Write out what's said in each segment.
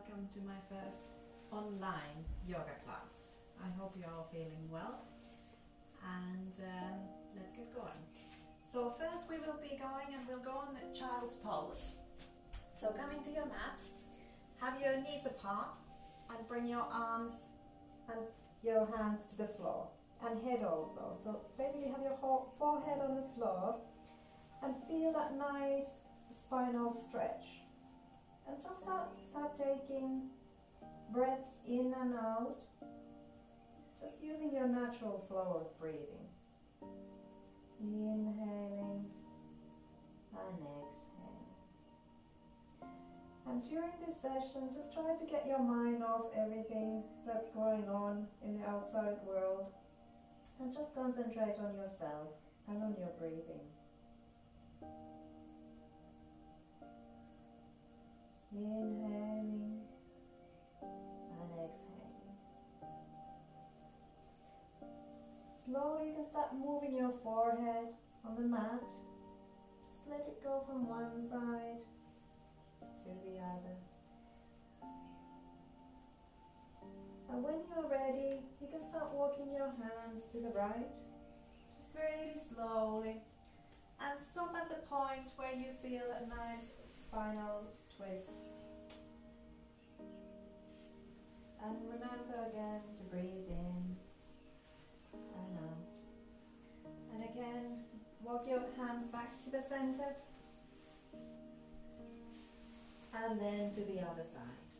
welcome to my first online yoga class. I hope you're all feeling well, and let's get going. So first we will be going and we'll go on child's pose. So come into your mat, have your knees apart and bring your arms and your hands to the floor and head also. So basically have your forehead on the floor and feel that nice spinal stretch. And just start taking breaths in and out, just using your natural flow of breathing. Inhaling and exhaling. And during this session, just try to get your mind off everything that's going on in the outside world and just concentrate on yourself and on your breathing. Inhaling and exhaling. Slowly you can start moving your forehead on the mat. Just let it go from one side to the other. And when you're ready, you can start walking your hands to the right, just really slowly, and stop at the point where you feel a nice spinal twist. And remember again to breathe in and out. And again, walk your hands back to the center. And then to the other side.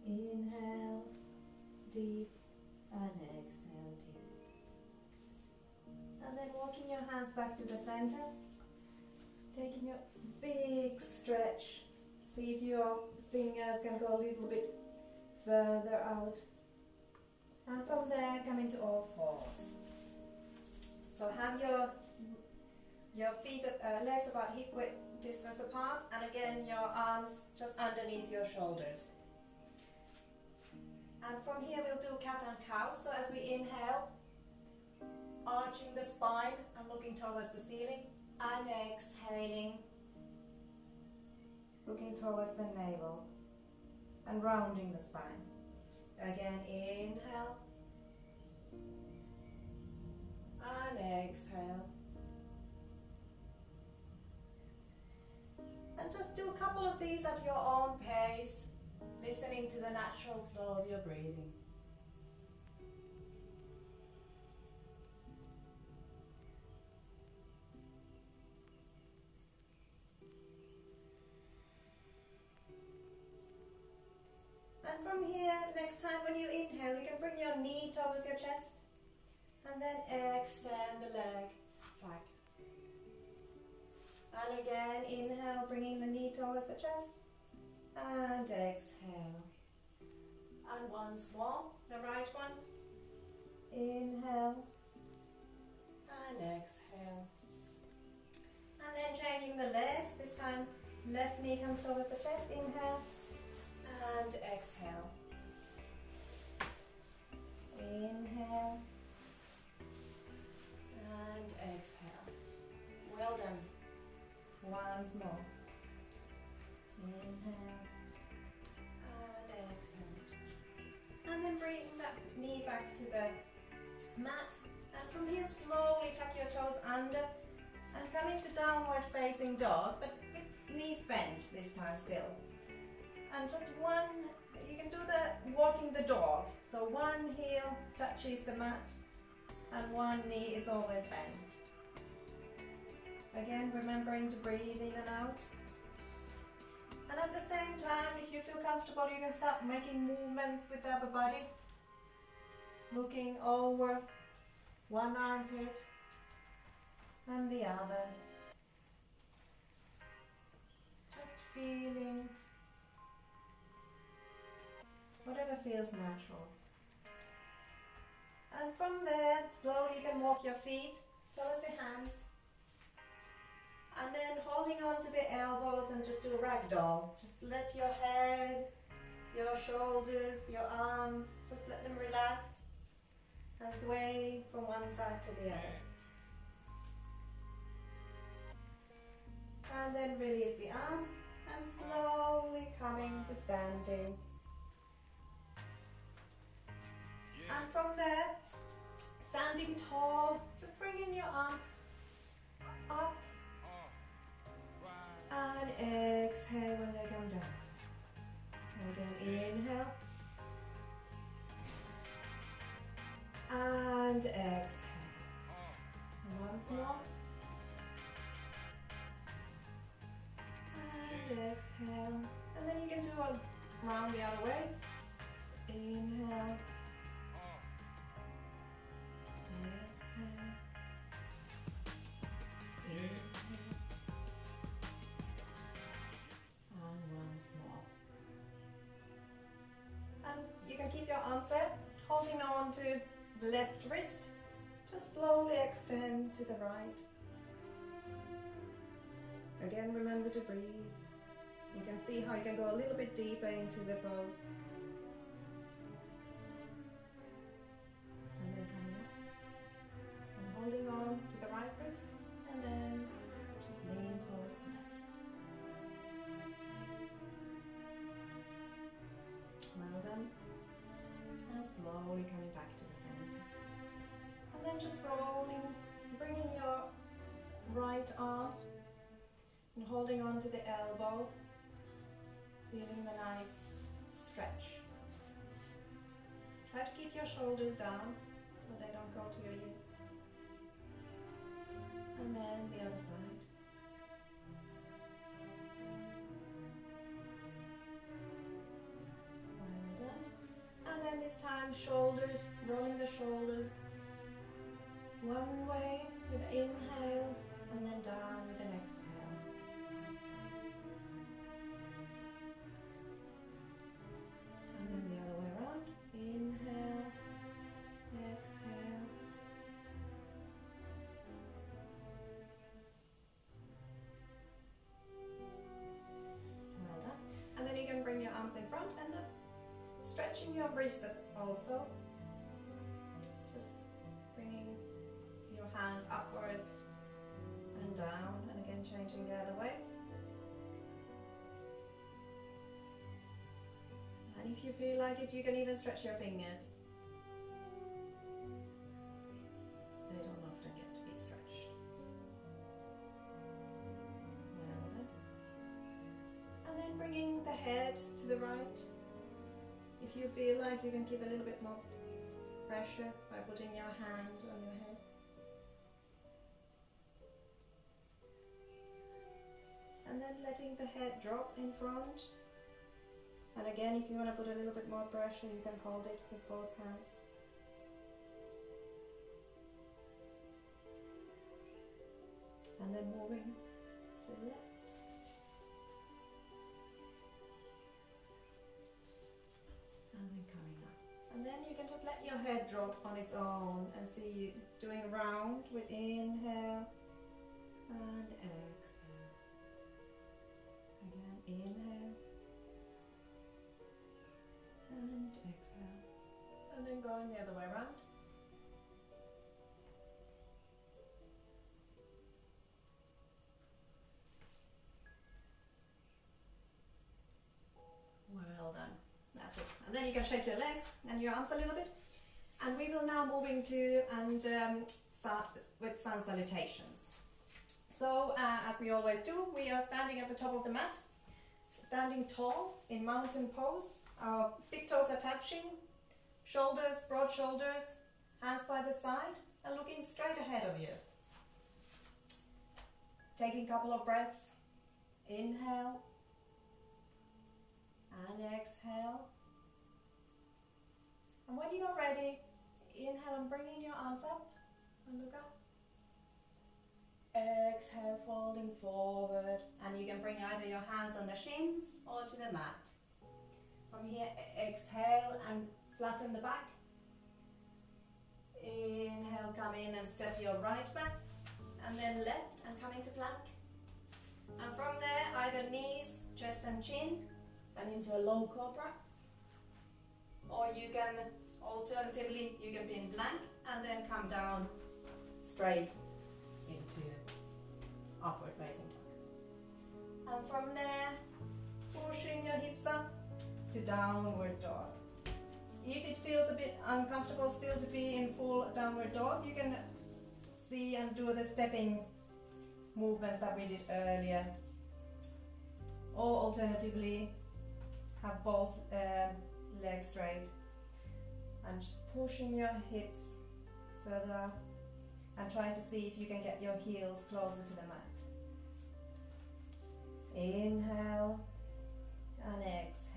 Inhale deep and exhale deep. And then walking your hands back to the center, taking a big stretch. See if your fingers can go a little bit further out. And from there, come into all fours. So have your feet, legs about hip width distance apart, and again your arms just underneath your shoulders. And from here we'll do cat and cow. So as we inhale, arching the spine and looking towards the ceiling, and exhaling, looking towards the navel and rounding the spine. Again, inhale and exhale. And just do a couple of these at your own pace, listening to the natural flow of your breathing. And from here, next time when you inhale, you can bring your knee towards your chest and then extend the leg back. And again, inhale, bringing the knee towards the chest and exhale. And once more, the right one. Inhale and exhale. And then changing the legs, this time left knee comes towards the chest, inhale and exhale. Inhale and exhale. Well done. Once more. Inhale and exhale. And then bring that knee back to the mat. And from here, slowly tuck your toes under and come into downward facing dog, but with knees bent this time still. And just one, you can do the walking the dog. So one heel touches the mat and one knee is always bent. Again, remembering to breathe in and out. And at the same time, if you feel comfortable, you can start making movements with the upper body. Looking over one armpit and the other. Just feeling whatever feels natural. And from there, slowly you can walk your feet towards the hands. And then holding on to the elbows and just do a ragdoll. Just let your head, your shoulders, your arms, just let them relax and sway from one side to the other. And then release the arms and slowly coming to standing. And from there, standing tall, just bringing your arms up and exhale when they come down. Again, inhale and exhale. Once more. And exhale. And then you can do a round the other way. Inhale. Exhale. Inhale. And once more. And you can keep your arms there, holding on to the left wrist. Just slowly extend to the right. Again, remember to breathe. You can see how you can go a little bit deeper into the pose. And then coming up. And holding on to the right wrist. And then just lean towards the left. Well done. And slowly coming back to the center. And then just rolling, bringing your right arm and holding on to the elbow, feeling the nice stretch. Try to keep your shoulders down so they don't go to your ears. And then the other side. Well done. And then this time shoulders, rolling the shoulders. One way with an inhale and then down with an exhale. And then the other way around. Inhale, exhale. Well done. And then you can bring your arms in front and just stretching your wrist also. Hand upwards and down, and again changing the other way. And if you feel like it, you can even stretch your fingers. They don't often get to be stretched. Well done. And then bringing the head to the right. If you feel like you can give a little bit more pressure by putting your hand on your head. And then letting the head drop in front. And again, if you want to put a little bit more pressure, you can hold it with both hands. And then moving to the left. And then coming up. And then you can just let your head drop on its own and see you doing a round with inhale and exhale. Again, inhale and exhale. And then going the other way around. Well done. That's it. And then you can shake your legs and your arms a little bit. And we will now move into and start with sun salutations. So, as we always do, we are standing at the top of the mat, standing tall in mountain pose, our big toes are touching, shoulders, broad shoulders, hands by the side, and looking straight ahead of you. Taking a couple of breaths, inhale, and exhale. And when you are ready, inhale and bringing your arms up, and look up. Exhale, folding forward, and you can bring either your hands on the shins or to the mat. From here, exhale and flatten the back. Inhale, come in and step your right back, and then left and come into plank. And from there, either knees, chest and chin, and into a low cobra. Or you can, alternatively, you can be in plank and then come down straight into upward facing dog. And from there, pushing your hips up to downward dog. If it feels a bit uncomfortable still to be in full downward dog, you can see and do the stepping movements that we did earlier. Or alternatively, have both legs straight and just pushing your hips further up and trying to see if you can get your heels closer to the mat. Inhale and exhale.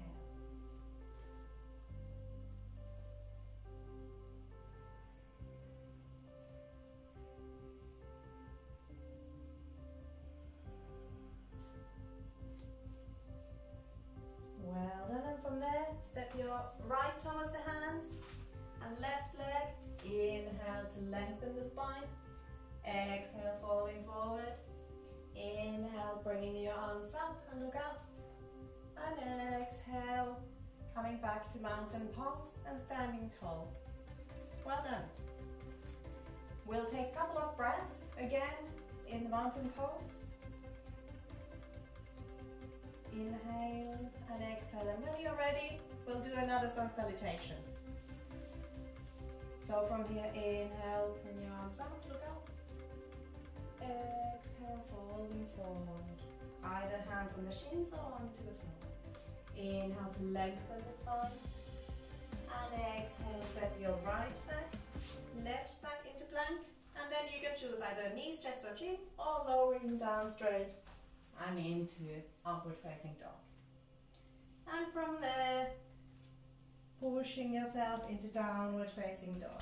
Well done, and from there, step your right towards the hands and left leg. Inhale to lengthen the spine. Exhale, falling forward. Inhale, bringing your arms up and look up. And exhale, coming back to mountain pose and standing tall. Well done. We'll take a couple of breaths again in the mountain pose. Inhale and exhale, and when you're ready, we'll do another sun salutation. So from here, inhale, bring your arms up, look up. Exhale, folding forward. Either hands on the shins or onto the floor. Inhale to lengthen the spine. And exhale, step your right back, left back into plank. And then you can choose either knees, chest or chin, or lowering down straight and into upward facing dog. And from there, pushing yourself into downward facing dog.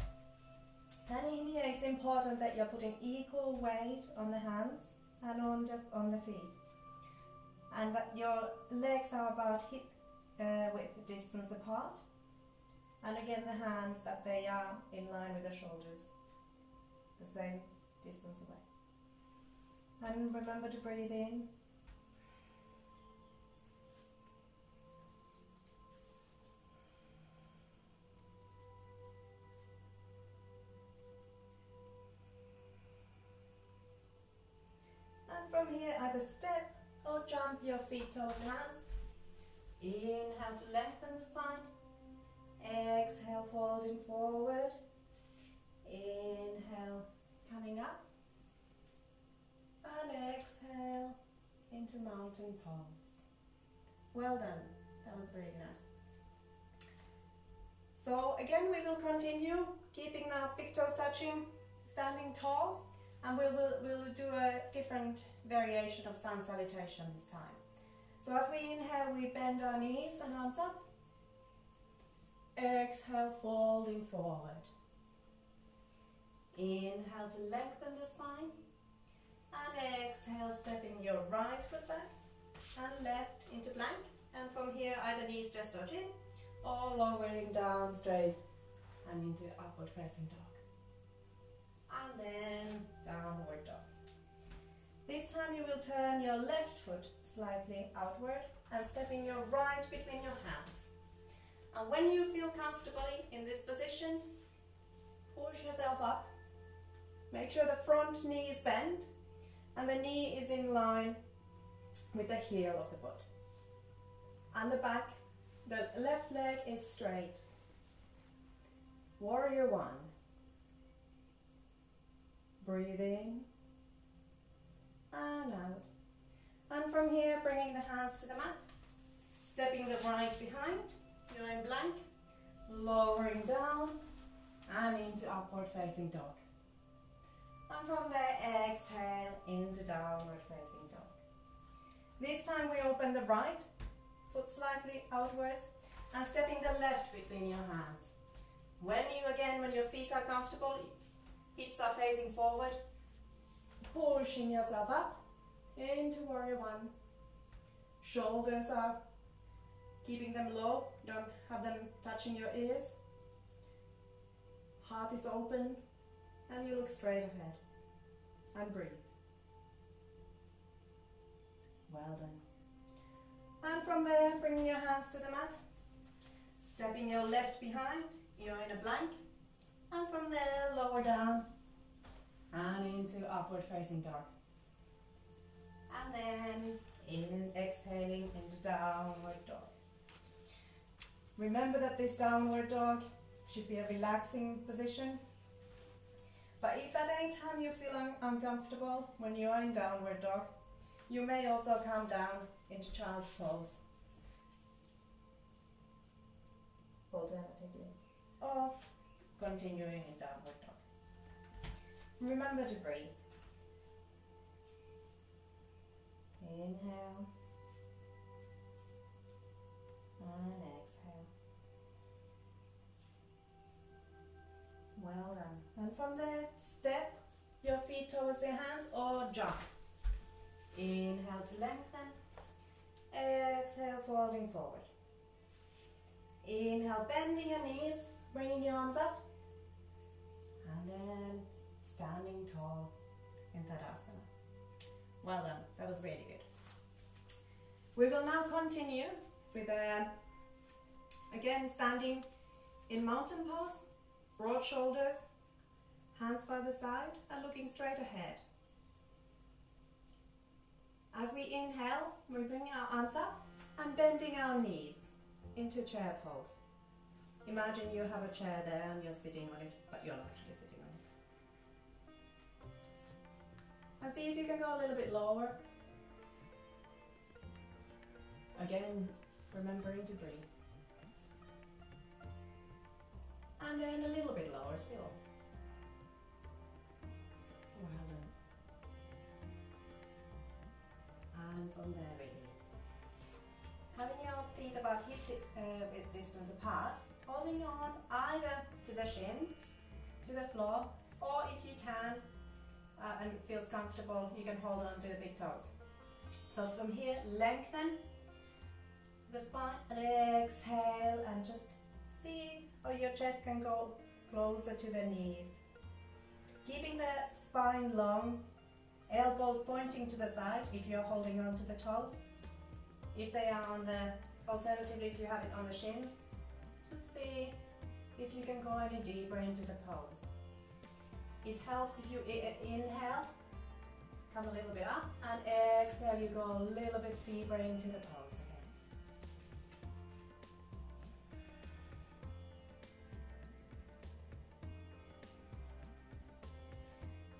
And in here it's important that you're putting equal weight on the hands and on the feet. And that your legs are about hip width distance apart. And again the hands, that they are in line with the shoulders, the same distance away. And remember to breathe in. And from here, either step or jump your feet towards the hands. Inhale to lengthen the spine. Exhale, folding forward. Inhale, coming up. And exhale into mountain pose. Well done. That was very nice. So again, we will continue keeping our big toes touching, standing tall, and we'll do a different variation of sun salutation this time. So as we inhale, we bend our knees and arms up. Exhale, folding forward. Inhale to lengthen the spine. And exhale, stepping your right foot back and left into plank. And from here, either knees, chest or chin, or lowering down straight and into upward facing dog. And then downward dog. This time you will turn your left foot slightly outward and stepping your right between your hands. And when you feel comfortably in this position, push yourself up. Make sure the front knee is bent and the knee is in line with the heel of the foot. And the back, the left leg is straight. Warrior one. Breathe in and out. And from here, bringing the hands to the mat, stepping the right behind, you're in plank, lowering down and into upward facing dog. And from there, exhale into downward facing dog. This time we open the right foot slightly outwards and stepping the left between your hands. When your feet are comfortable, hips are facing forward, pushing yourself up into warrior one. Shoulders are keeping them low, don't have them touching your ears. Heart is open and you look straight ahead and breathe. Well done. And from there, bringing your hands to the mat, stepping your left behind, you're in a plank, and from there, lower down and into upward facing dog. And then Exhaling into downward dog. Remember that this downward dog should be a relaxing position. But if at any time you feel uncomfortable when you are in downward dog, you may also come down into child's pose. Alternatively. Or continuing in downward dog. Remember to breathe. Inhale. And exhale. Well done. And from there, step your feet towards your hands or jump. Inhale to lengthen. Exhale, folding forward. Inhale, bending your knees, bringing your arms up. And then standing tall in Tadasana. Well done. That was really good. We will now continue with again standing in mountain pose, broad shoulders, hands by the side and looking straight ahead. As we inhale, we're bringing our arms up and bending our knees into chair pose. Imagine you have a chair there and you're sitting on it, but you're not actually sitting on it. And see if you can go a little bit lower. Again, remembering to breathe. And then a little bit lower still. Well done. And from there release. Having your feet about hip width distance apart, holding on either to the shins, to the floor, or if you can, and it feels comfortable, you can hold on to the big toes. So from here, lengthen the spine and exhale and just see how your chest can go closer to the knees. Keeping the spine long, elbows pointing to the side if you're holding on to the toes. If they are on the, alternatively if you have it on the shins, just see if you can go any deeper into the pose. It helps if you inhale, come a little bit up, and exhale, you go a little bit deeper into the pose again.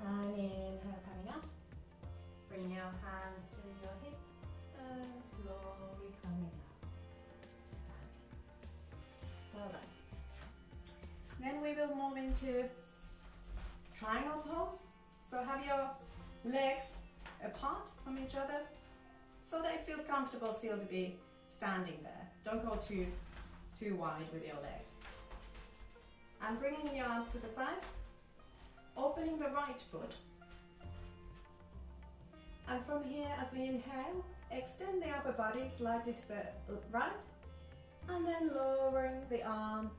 And inhale, coming up. Bring your hands to your hips and slowly coming up to standing. Well done. Then we will move into triangle pose. So have your legs apart from each other so that it feels comfortable still to be standing there. Don't go too wide with your legs. And bringing your arms to the side, opening the right foot. And from here, as we inhale, extend the upper body slightly to the right, and then lowering the arm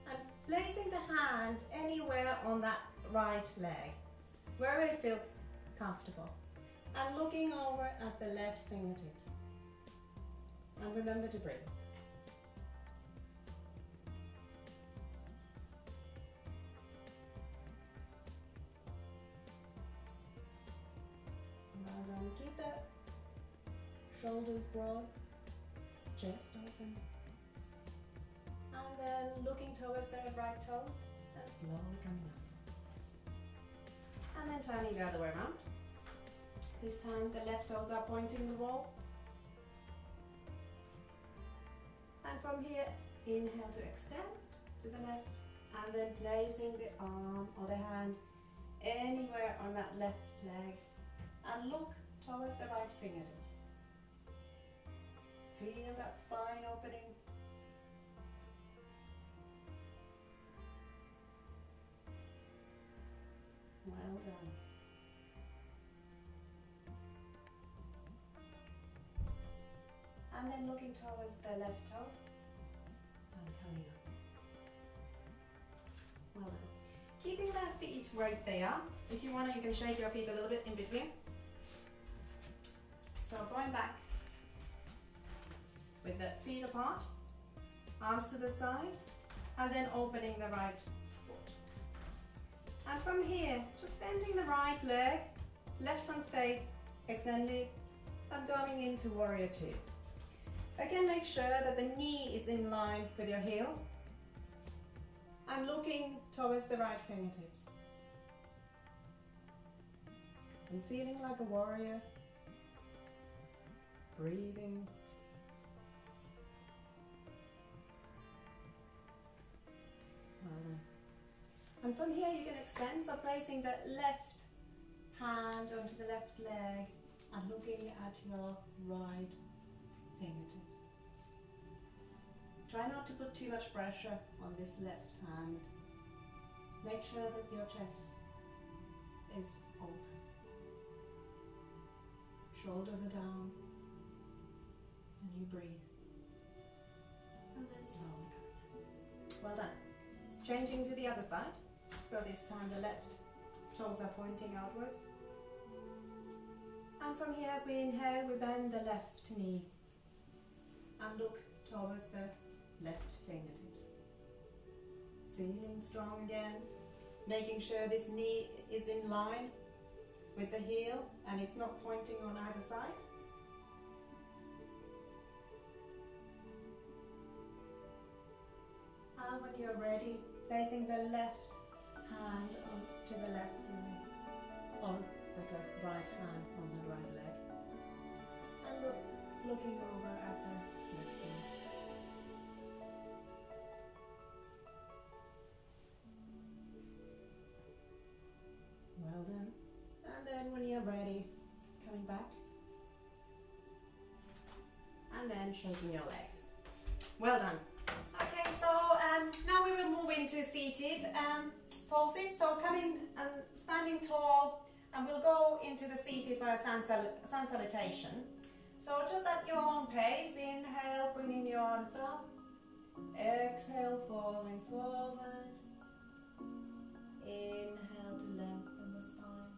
and placing the hand anywhere on that right leg, wherever it feels comfortable, and looking over at the left fingertips. And remember to breathe. Well done. Keep the shoulders broad, chest open, and then looking towards the right toes and slowly coming up. And then turning the other way around. This time the left toes are pointing the wall. And from here, inhale to extend to the left, and then placing the arm or the hand anywhere on that left leg, and look towards the right fingertips. Feel that spine opening. Well done. And then looking towards the left toes and coming up. Well done. Keeping the feet right there. If you want to, you can shake your feet a little bit in between. So going back with the feet apart, arms to the side, and then opening the right foot. And from here, just bending the right leg, left one stays extended, and going into warrior two. Again, make sure that the knee is in line with your heel and looking towards the right fingertips. And feeling like a warrior, breathing. And from here you can extend, so placing the left hand onto the left leg and looking at your right fingertip. Try not to put too much pressure on this left hand. Make sure that your chest is open. Shoulders are down and you breathe. And then slowly come. Well done. Changing to the other side. So this time the left toes are pointing outwards. And from here, as we inhale, we bend the left knee and look towards the left fingertips. Feeling strong again, making sure this knee is in line with the heel and it's not pointing on either side. And when you're ready, placing the left hand to the left leg, or with the right hand on the right leg, and looking over at the left knee. Well done. And then when you're ready, coming back, and then shaking your legs. Well done. Okay, so now we will move into seated poses. So coming and standing tall, and we'll go into the seated for a sun salutation. So just at your own pace, inhale, bringing your arms up. Exhale, falling forward. Inhale to lengthen the spine.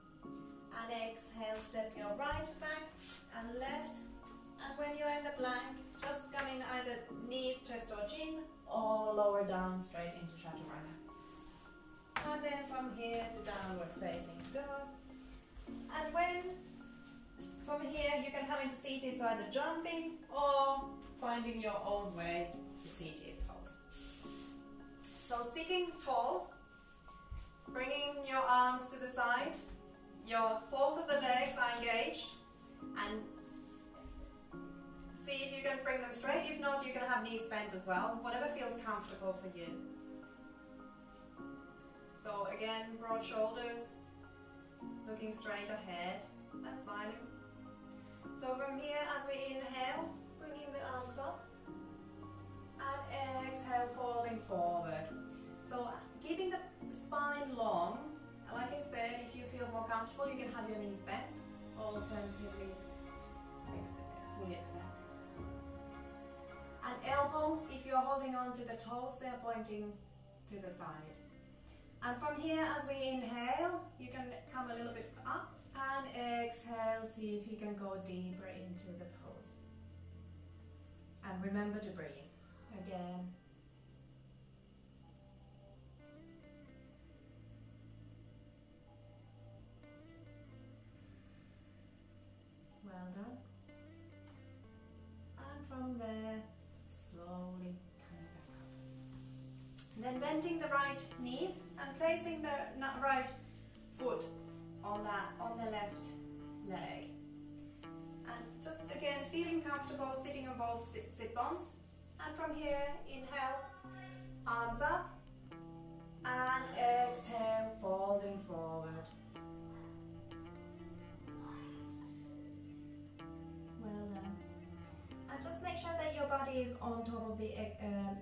And exhale, step your right back and left. And when you're in the plank, just come in either knees, chest or chin, or lower down straight into Chaturanga. And then from here to downward facing dog. And from here you can come into seated, so either jumping or finding your own way to seated pose. So sitting tall, bringing your arms to the side, both of the legs are engaged, and see if you can bring them straight. If not, you can have knees bent as well, whatever feels comfortable for you. So again, broad shoulders, looking straight ahead and smiling. So from here, as we inhale, bringing the arms up, and exhale, falling forward. So keeping the spine long. Like I said, if you feel more comfortable, you can have your knees bent, alternatively fully extend. And elbows, if you're holding on to the toes, they're pointing to the side. And from here, as we inhale, you can come a little bit up, and exhale, see if you can go deeper into the pose. And remember to breathe. Again. Well done. And from there, slowly coming back up. And then bending the right knee and placing the right foot on the left leg. And just again, feeling comfortable sitting on both sit bones. And from here, inhale, arms up, and exhale, folding forward. Well done. And just make sure that your body is on top of the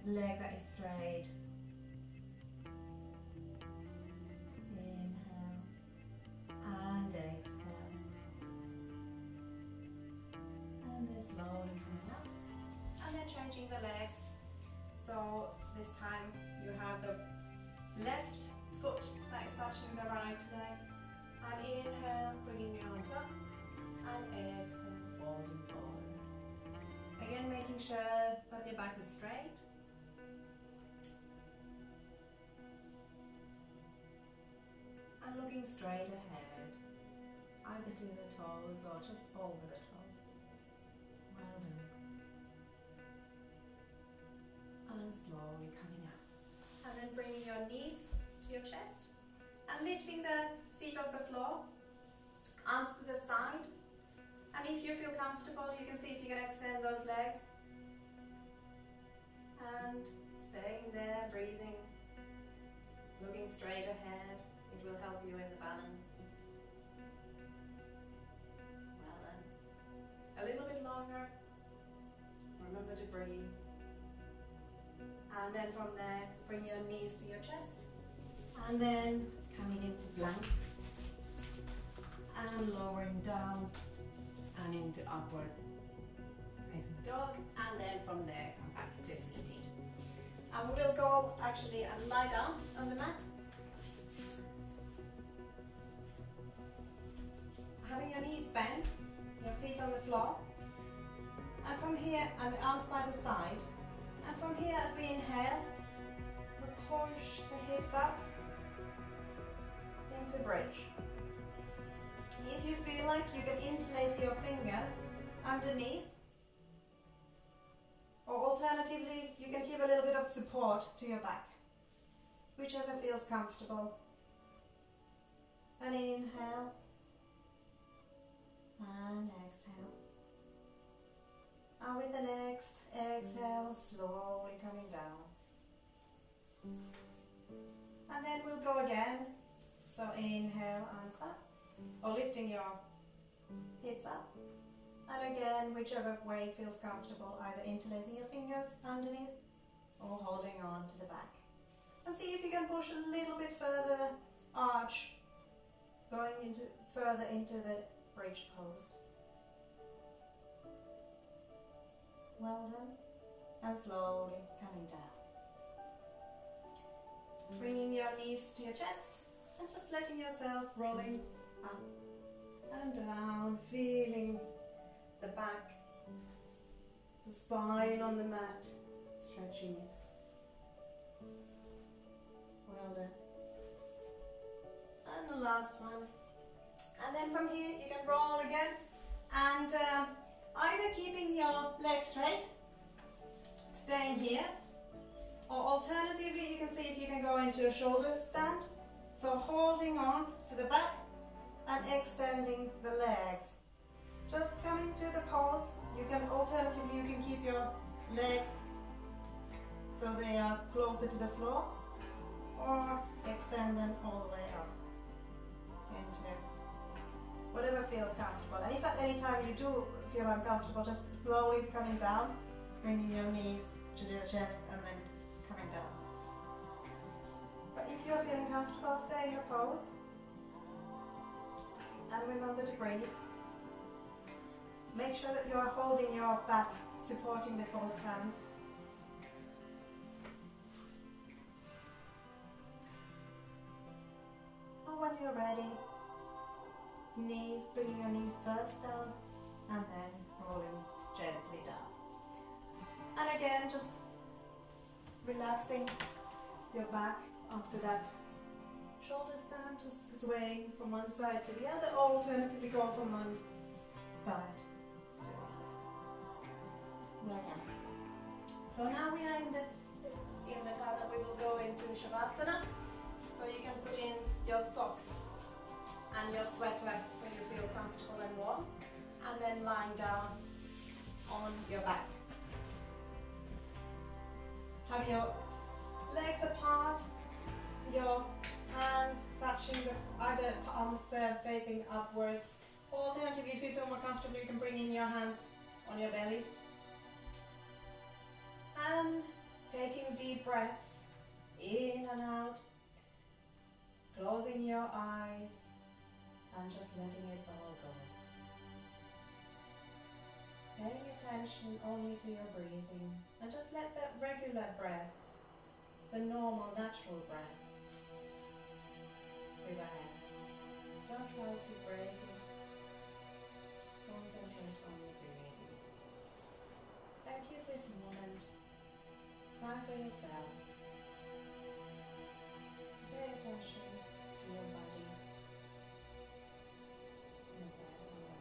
leg that is straight. Inhale and exhale. And then slowly coming up. And then changing the legs. So this time you have the left foot that is touching the right leg. And inhale, bringing your arms up. And exhale, folding forward. Again, making sure that your back is straight. And looking straight ahead, either to the toes or just over the toes. then bringing your knees to your chest and lifting the feet off the floor, arms to the side. And if you feel comfortable, you can see if you can extend those legs. And staying there, breathing, looking straight ahead. It will help you in the balance. Well done. A little bit longer. Remember to breathe. And then from there, bring your knees to your chest. And then coming into plank. And lowering down and into upward facing dog. And then from there, come back to seated. And we will go actually and lie down on the mat. Having your knees bent, your feet on the floor. And from here, and the arms by the side. And from here, as we inhale, we push the hips up into bridge. If you feel like you can interlace your fingers underneath, or alternatively, you can give a little bit of support to your back, whichever feels comfortable. And inhale, and exhale. And with the next exhale, slowly coming down. And then we'll go again. So inhale, arms up, or lifting your hips up. And again, whichever way feels comfortable, either interlacing your fingers underneath or holding on to the back. And see if you can push a little bit further, arch, going further into the bridge pose. Well done. And slowly coming down. Bringing your knees to your chest and just letting yourself rolling up and down, feeling the back, the spine on the mat, stretching it. Well done. And the last one. And then from here you can roll again and either keeping your legs straight, staying here, or alternatively you can see if you can go into a shoulder stand. So holding on to the back and extending the legs. Just coming to the pose. You can alternatively, you can keep your legs so they are closer to the floor, or extend them all the way up into whatever feels comfortable. And if at any time you do feel uncomfortable, just slowly coming down, bringing your knees to the chest and then coming down. But if you're feeling comfortable, stay in the pose. And remember to breathe. Make sure that you are holding your back, supporting with both hands. And when you're ready, knees, bringing your knees first down and then rolling gently down. And again, just relaxing your back after that shoulder stand, just swaying from one side to the other, or alternatively go from one side to the other. Well done. So now we are in the time that we will go into Shavasana. So you can put in your socks and your sweater so you feel comfortable and warm, and then lying down on your back. Have your legs apart, your hands touching either palms facing upwards. Alternatively, if you feel more comfortable, you can bring in your hands on your belly. And taking deep breaths in and out, closing your eyes and just letting it all go. Paying attention only to your breathing, and just let that regular breath, the normal, natural breath, prevail. Don't try to break it. Just concentrate on the breathing. Thank you for this moment. Time for yourself to pay attention to your body and your breath.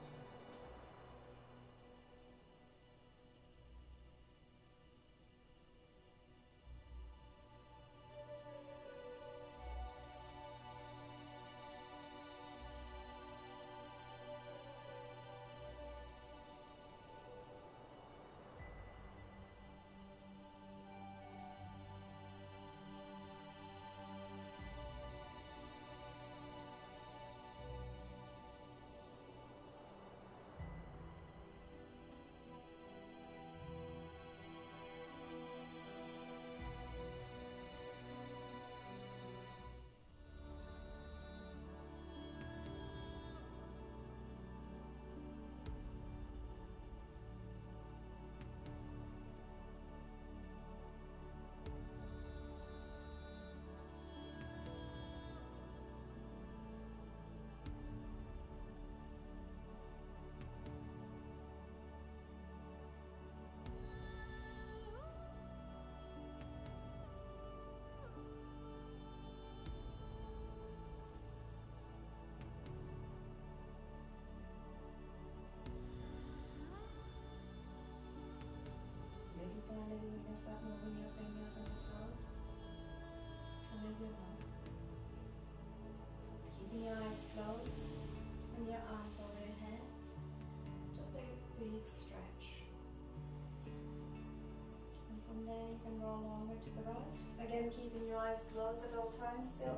can roll over to the right. Again, keeping your eyes closed at all times still.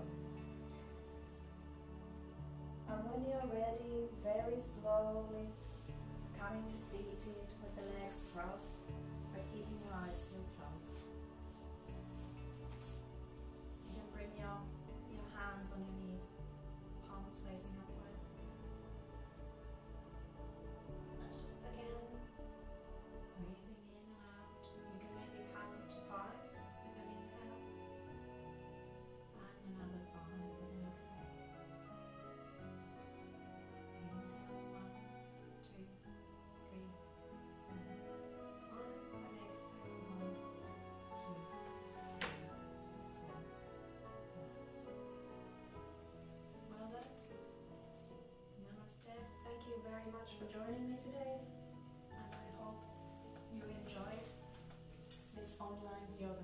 And when you're ready, very slowly coming to seated with the legs crossed, but keeping your eyes still closed. You can bring your hands on your knees, palms facing upwards. And just again, breathing in and out. You can maybe count to 5 with an inhale, and another 5 with an exhale. Inhale, 1, 2, 3, 4, 5, and exhale, 1, 2, 3, 4, 5. Well done. Namaste. Thank you very much for joining me today, and I hope you enjoyed this online yoga